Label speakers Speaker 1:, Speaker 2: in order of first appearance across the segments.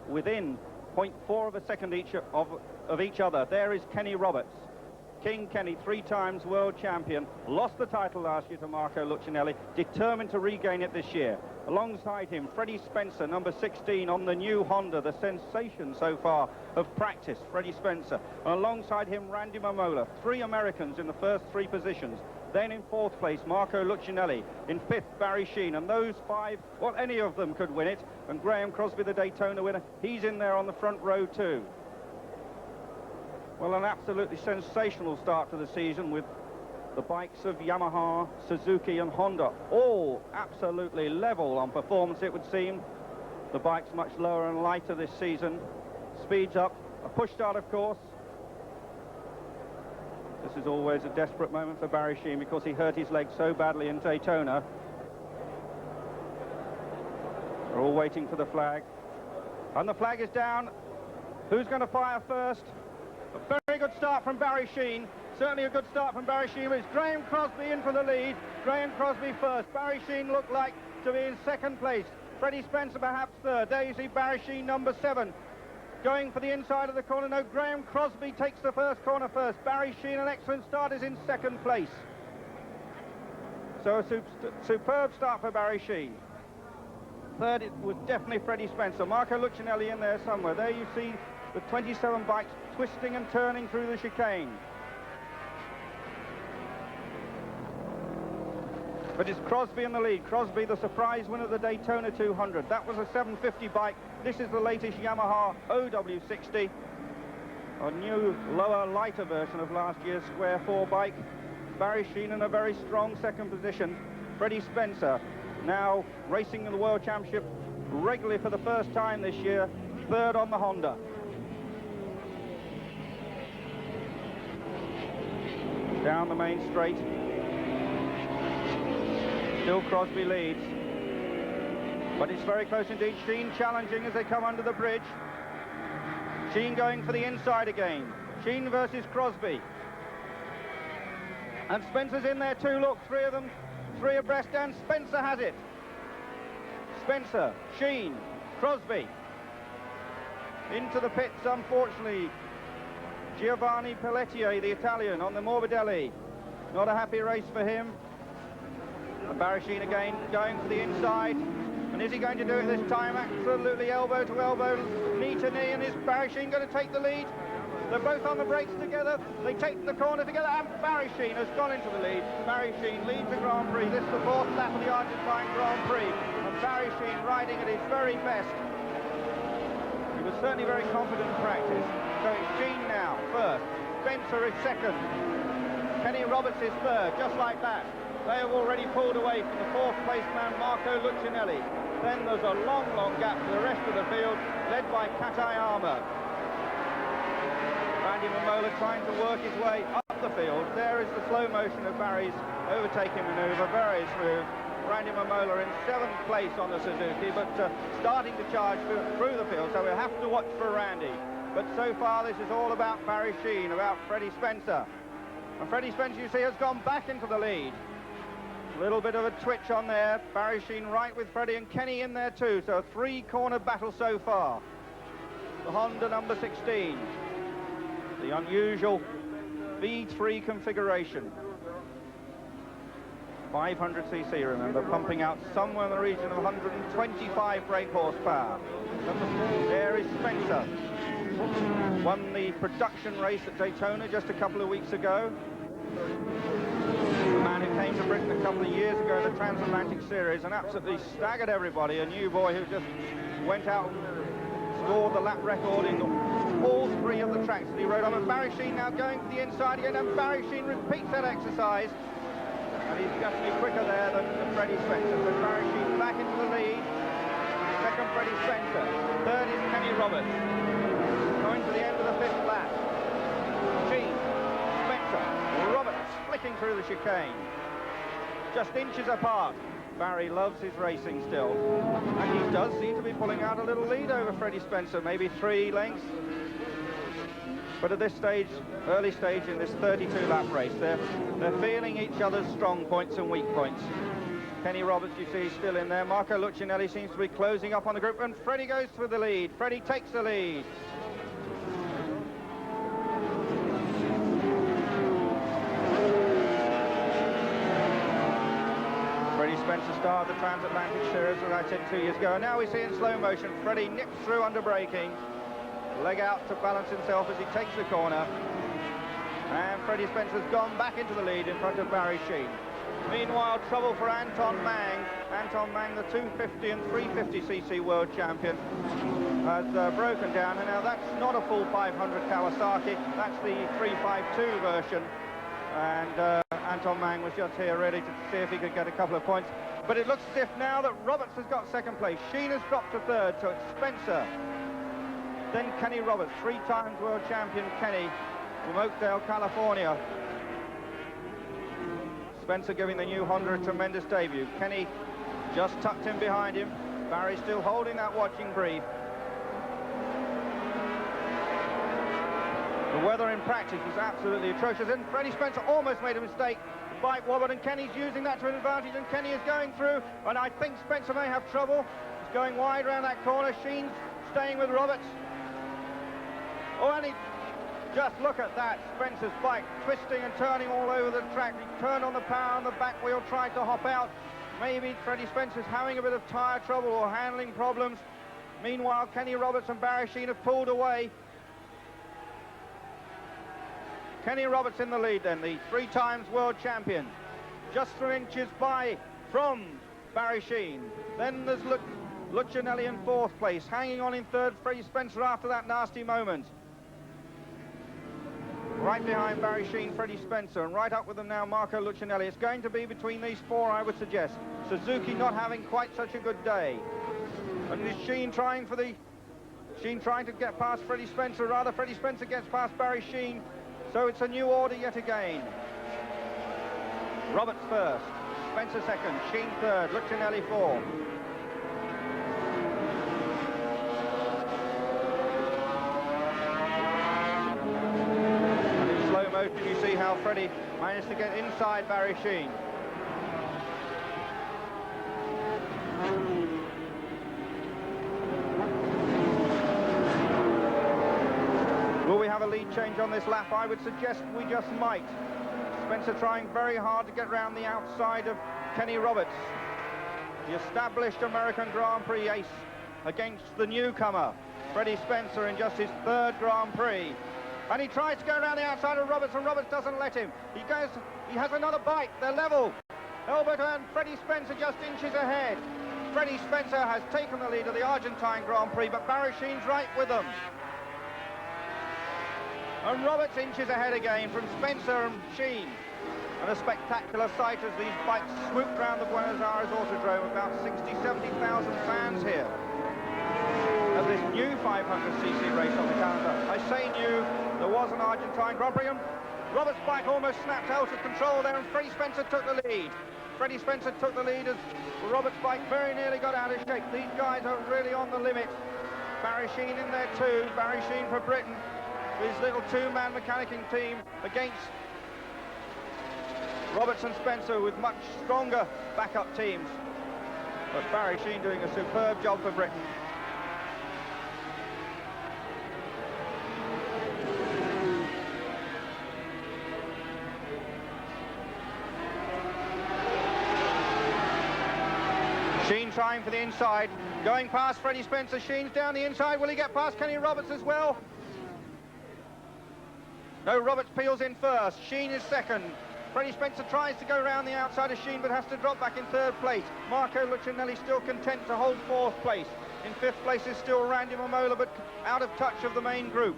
Speaker 1: within 0.4 of a second of each other. There is Kenny Roberts. King Kenny, 3 times world champion, lost the title last year to Marco Lucchinelli, determined to regain it this year. Alongside him, Freddie Spencer, number 16 on the new Honda, the sensation so far of practice, Freddie Spencer. And alongside him, Randy Mamola, 3 Americans in the first 3 positions. Then in 4th place, Marco Lucchinelli. In 5th, Barry Sheene. And those 5, well, any of them could win it. And Graeme Crosby, the Daytona winner, he's in there on the front row too. Well, an absolutely sensational start to the season with the bikes of Yamaha, Suzuki and Honda, all absolutely level on performance, it would seem. The bike's much lower and lighter this season. Speeds up, a push start, of course. This is always a desperate moment for Barry Sheene because he hurt his leg so badly in Daytona. They're all waiting for the flag. And the flag is down. Who's going to fire first? A very good start from Barry Sheene. Certainly a good start from Barry Sheene. It's Graeme Crosby in for the lead. Graeme Crosby first. Barry Sheene looked like to be in 2nd place. Freddie Spencer perhaps 3rd. There you see Barry Sheene, number 7. Going for the inside of the corner. No, Graeme Crosby takes the first corner first. Barry Sheene, an excellent start, is in 2nd place. So a superb start for Barry Sheene. 3rd, it was definitely Freddie Spencer. Marco Lucchinelli in there somewhere. There you see the 27 bikes twisting and turning through the chicane. But it's Crosby in the lead. Crosby, the surprise winner of the Daytona 200. That was a 750 bike. This is the latest Yamaha OW60. A new, lower, lighter version of last year's Square 4 bike. Barry Sheene in a very strong 2nd position. Freddie Spencer now racing in the World Championship regularly for the first time this year. 3rd on the Honda. Down the main straight. Still Crosby leads. But it's very close indeed. Sheene challenging as they come under the bridge. Sheene going for the inside again. Sheene versus Crosby. And Spencer's in there too. Look, 3 of them, 3 abreast, and Spencer has it. Spencer, Sheene, Crosby. Into the pits, unfortunately. Giovanni Pelletier, the Italian, on the Morbidelli. Not a happy race for him. And Barry Sheene again going for the inside. And is he going to do it this time? Absolutely elbow to elbow, knee to knee. And is Barry Sheene going to take the lead? They're both on the brakes together. They take the corner together. And Barry Sheene has gone into the lead. Barry Sheene leads the Grand Prix. This is the 4th lap of the Argentine Grand Prix. And Barry Sheene riding at his very best. He was certainly very confident in practice. So it's Sheene now, 1st. Spencer is 2nd. Kenny Roberts is 3rd, just like that. They have already pulled away from the 4th place man, Marco Lucchinelli. Then there's a long, long gap for the rest of the field, led by Katayama. Randy Mamola trying to work his way up the field. There is the slow motion of Barry's overtaking manoeuvre, very smooth. Randy Mamola in 7th place on the Suzuki, but starting to charge through the field, so we'll have to watch for Randy. But so far, this is all about Barry Sheene, about Freddie Spencer. And Freddie Spencer, you see, has gone back into the lead. A little bit of a twitch on there. Barry Sheene right with Freddie and Kenny in there too. So a 3-corner battle so far. The Honda number 16. The unusual V3 configuration. 500cc, remember, pumping out somewhere in the region of 125 brake horsepower. There is Spencer. Won the production race at Daytona just a couple of weeks ago. The man who came to Britain a couple of years ago in the Transatlantic Series and absolutely staggered everybody. A new boy who just went out and scored the lap record in all 3 of the tracks that he rode on. And Barry Sheene now going to the inside again, and Barry Sheene repeats that exercise. And he's definitely quicker there than Freddie Spencer. So Barry Sheene back into the lead. 2nd, Freddie Spencer. 3rd is Kenny Roberts. Going to the end of the 5th lap. Sheene, Spencer, Roberts flicking through the chicane. Just inches apart. Barry loves his racing still. And he does seem to be pulling out a little lead over Freddie Spencer, maybe 3 lengths. But at this stage, early stage in this 32-lap race, they're feeling each other's strong points and weak points. Kenny Roberts, you see, still in there. Marco Lucchinelli seems to be closing up on the group, and Freddie goes for the lead. Freddie takes the lead. Freddie Spencer started the transatlantic series, as I said 2 years ago, and now we see in slow motion Freddie nips through under braking, leg out to balance himself as he takes the corner, and Freddie Spencer's gone back into the lead in front of Barry Sheene. Meanwhile, trouble for Anton Mang. Anton Mang, the 250 and 350cc world champion, has broken down, and now that's not a full 500 Kawasaki, that's the 352 version, and Anton Mang was just here ready to see if he could get a couple of points. But it looks as if now that Roberts has got second place, Sheene has dropped to third, so it's Spencer, then Kenny Roberts, 3 times world champion Kenny from Oakdale, California. Spencer giving the new Honda a tremendous debut. Kenny just tucked in behind him. Barry still holding that watching brief. The weather in practice was absolutely atrocious, and Freddie Spencer almost made a mistake. The bike wobbled, and Kenny's using that to an advantage, and Kenny is going through, and I think Spencer may have trouble. He's going wide around that corner. Sheene's staying with Roberts. Oh, and he... Just look at that, Spencer's bike twisting and turning all over the track. He turned on the power on the back wheel, tried to hop out. Maybe Freddie Spencer's having a bit of tyre trouble or handling problems. Meanwhile, Kenny Roberts and Barry Sheene have pulled away. Kenny Roberts in the lead then, the 3 times world champion. Just 3 inches from Barry Sheene. Then there's Lucchinelli in 4th place, hanging on in 3rd, Freddie Spencer after that nasty moment. Right behind Barry Sheene, Freddie Spencer, and right up with them now, Marco Lucchinelli. It's going to be between these 4, I would suggest. Suzuki not having quite such a good day. And is Sheene trying to get past Freddie Spencer, rather Freddie Spencer gets past Barry Sheene. So it's a new order yet again. Roberts first, Spencer second, Sheene third, Lucchinelli 4. You see how Freddie managed to get inside Barry Sheene. Will we have a lead change on this lap? I would suggest we just might. Spencer trying very hard to get round the outside of Kenny Roberts, the established American Grand Prix ace, against the newcomer Freddie Spencer in just his 3rd Grand Prix. And he tries to go around the outside of Roberts, and Roberts doesn't let him. He has another bite, they're level. Albert and Freddie Spencer just inches ahead. Freddie Spencer has taken the lead of the Argentine Grand Prix, but Barry Sheene's right with them. And Roberts inches ahead again from Spencer and Sheene. And a spectacular sight as these bikes swooped around the Buenos Aires Autodrome. About 60,000-70,000 fans here of this new 500cc race on the calendar. I say new, there was an Argentine Grand Prix, and Roberts' bike almost snapped out of control there, and Freddie Spencer took the lead. Freddie Spencer took the lead as Roberts' bike very nearly got out of shape. These guys are really on the limit. Barry Sheene in there too. Barry Sheene for Britain, his little 2-man mechanicking team against Roberts and Spencer with much stronger backup teams. But Barry Sheene doing a superb job for Britain. Sheene trying for the inside, going past Freddie Spencer. Sheene's down the inside. Will he get past Kenny Roberts as well? No, Roberts peels in first. Sheene is second. Freddie Spencer tries to go around the outside of Sheene, but has to drop back in 3rd place. Marco Lucchinelli still content to hold 4th place. In 5th place is still Randy Mamola, but out of touch of the main group.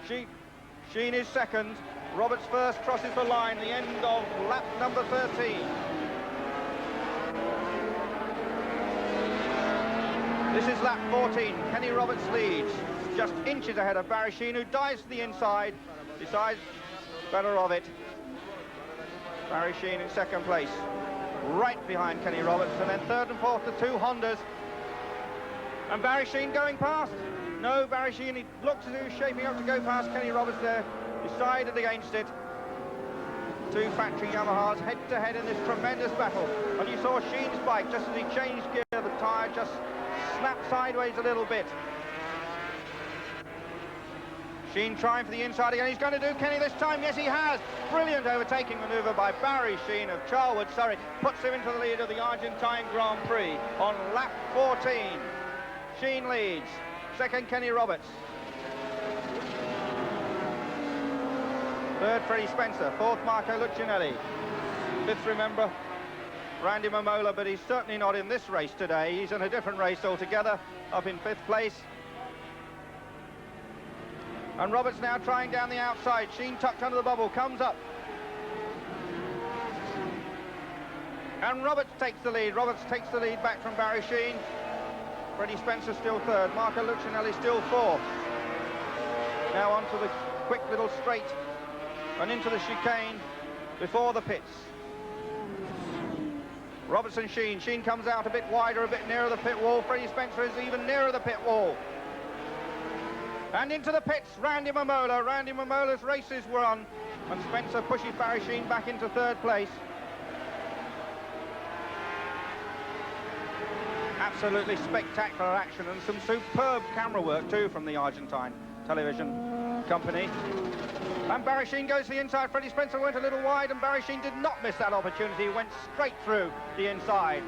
Speaker 1: Sheene is second. Roberts first, crosses the line, the end of lap number 13. This is lap 14. Kenny Roberts leads, just inches ahead of Barry Sheene, who dives to the inside, decides better of it. Barry Sheene in 2nd place, right behind Kenny Roberts, and then 3rd and 4th, the 2 Hondas. And Barry Sheene going past. No, Barry Sheene, he looks as if he's shaping up to go past Kenny Roberts there, decided against it. Two factory Yamahas head-to-head in this tremendous battle. And you saw Sheene's bike, just as he changed gear, the tyre just snapped sideways a little bit. Sheene trying for the inside again. He's going to do Kenny this time. Yes, he has. Brilliant overtaking manoeuvre by Barry Sheene of Charlwood, Surrey. Puts him into the lead of the Argentine Grand Prix on lap 14. Sheene leads. Second, Kenny Roberts. Third, Freddie Spencer. Fourth, Marco Lucchinelli. Fifth, remember, Randy Mamola, but he's certainly not in this race today. He's in a different race altogether, up in 5th place. And Roberts now trying down the outside. Sheene tucked under the bubble, comes up. And Roberts takes the lead. Roberts takes the lead back from Barry Sheene. Freddie Spencer still third. Marco Lucchinelli still fourth. Now onto the quick little straight and into the chicane before the pits. Roberts and Sheene. Sheene comes out a bit wider, a bit nearer the pit wall. Freddie Spencer is even nearer the pit wall. And into the pits, Randy Mamola. Randy Mamola's races were on, and Spencer pushes Barry Sheene back into 3rd place. Absolutely spectacular action, and some superb camera work too from the Argentine television company. And Barry Sheene goes to the inside. Freddie Spencer went a little wide, and Barry Sheene did not miss that opportunity. He went straight through the inside.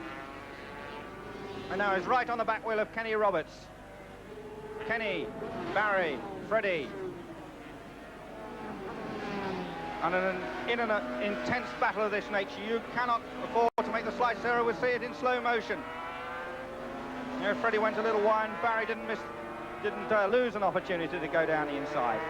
Speaker 1: And now he's right on the back wheel of Kenny Roberts. Kenny, Barry, Freddie. And in an intense battle of this nature, you cannot afford to make the slightest error. We'll see it in slow motion. You know, Freddie went a little wide, and Barry didn't lose an opportunity to go down the inside.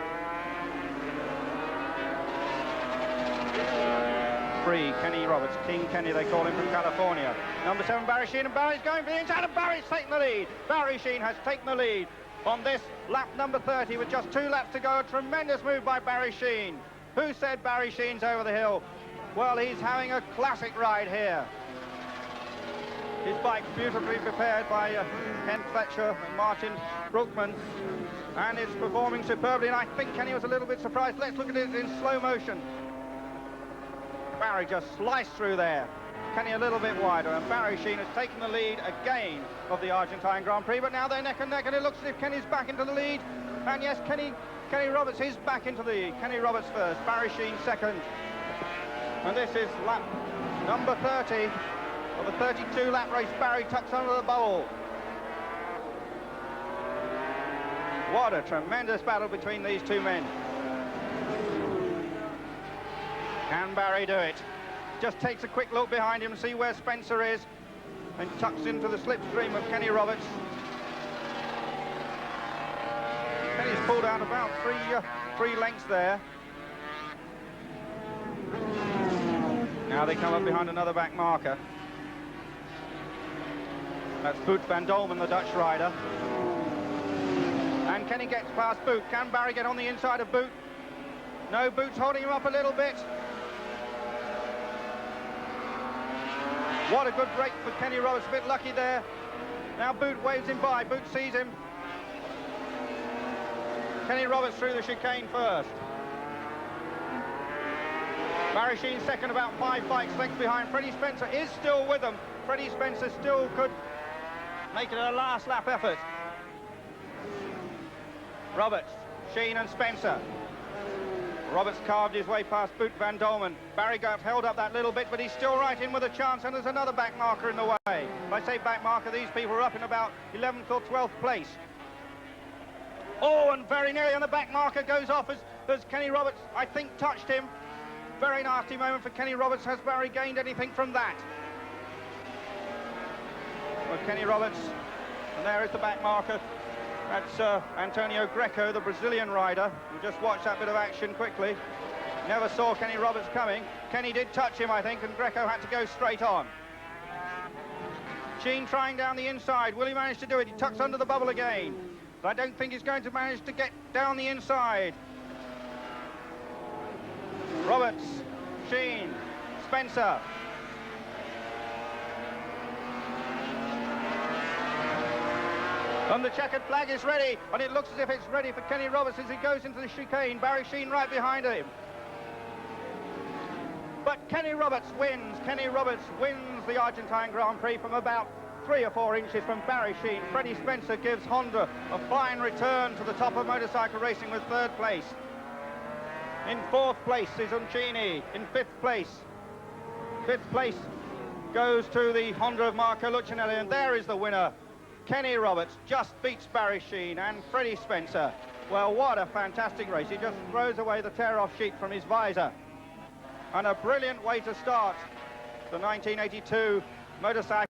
Speaker 1: Free, Kenny Roberts, King Kenny, they call him, from California. Number 7, Barry Sheene, and Barry's going for the inside, and Barry's taken the lead. Barry Sheene has taken the lead on this lap number 30 with just 2 laps to go. A tremendous move by Barry Sheene. Who said Barry Sheene's over the hill? Well, he's having a classic ride here. His bike beautifully prepared by Ken Fletcher and Martin Brookman, and it's performing superbly, and I think Kenny was a little bit surprised. Let's look at it in slow motion. Barry just sliced through there. Kenny a little bit wider, and Barry Sheene has taken the lead again of the Argentine Grand Prix, but now they're neck and neck, and it looks as if Kenny's back into the lead. And yes, Kenny Roberts is back into the lead. Kenny Roberts first, Barry Sheene second. And this is lap number 30 of a 32-lap race. Barry tucks under the bubble. What a tremendous battle between these two men. Can Barry do it? Just takes a quick look behind him, see where Spencer is, and tucks into the slipstream of Kenny Roberts. Kenny's pulled out about three lengths there. Now they come up behind another back marker. That's Boet van Dolmen, the Dutch rider. And Kenny gets past Boet. Can Barry get on the inside of Boet? No, Boet's holding him up a little bit. What a good break for Kenny Roberts, a bit lucky there. Now Boet waves him by, Boet sees him. Kenny Roberts through the chicane first. Barry Sheene second, about 5 bikes lengths behind. Freddie Spencer is still with them. Freddie Spencer still could make it a last lap effort. Roberts, Sheene and Spencer. Roberts carved his way past Boet van Dolmen. Barry got held up that little bit, but he's still right in with a chance, and there's another back marker in the way. If I say back marker, these people are up in about 11th or 12th place. Oh, and very nearly, and the back marker goes off as Kenny Roberts, I think, touched him. Very nasty moment for Kenny Roberts. Has Barry gained anything from that? Well, Kenny Roberts, and there is the back marker. That's Antonio Greco, the Brazilian rider, who just watched that bit of action quickly. Never saw Kenny Roberts coming. Kenny did touch him, I think, and Greco had to go straight on. Sheene trying down the inside. Will he manage to do it? He tucks under the bubble again. But I don't think he's going to manage to get down the inside. Roberts, Sheene, Spencer. And the checkered flag is ready, and it looks as if it's ready for Kenny Roberts as he goes into the chicane. Barry Sheene right behind him. Kenny Roberts wins. Kenny Roberts wins the Argentine Grand Prix from about 3 or 4 inches from Barry Sheene. Freddie Spencer gives Honda a fine return to the top of motorcycle racing with 3rd place. In 4th place is Uncini. In 5th place. 5th place goes to the Honda of Marco Lucchinelli, and there is the winner. Kenny Roberts just beats Barry Sheene and Freddie Spencer. Well, what a fantastic race. He just throws away the tear-off sheet from his visor. And a brilliant way to start the 1982 motorcycle.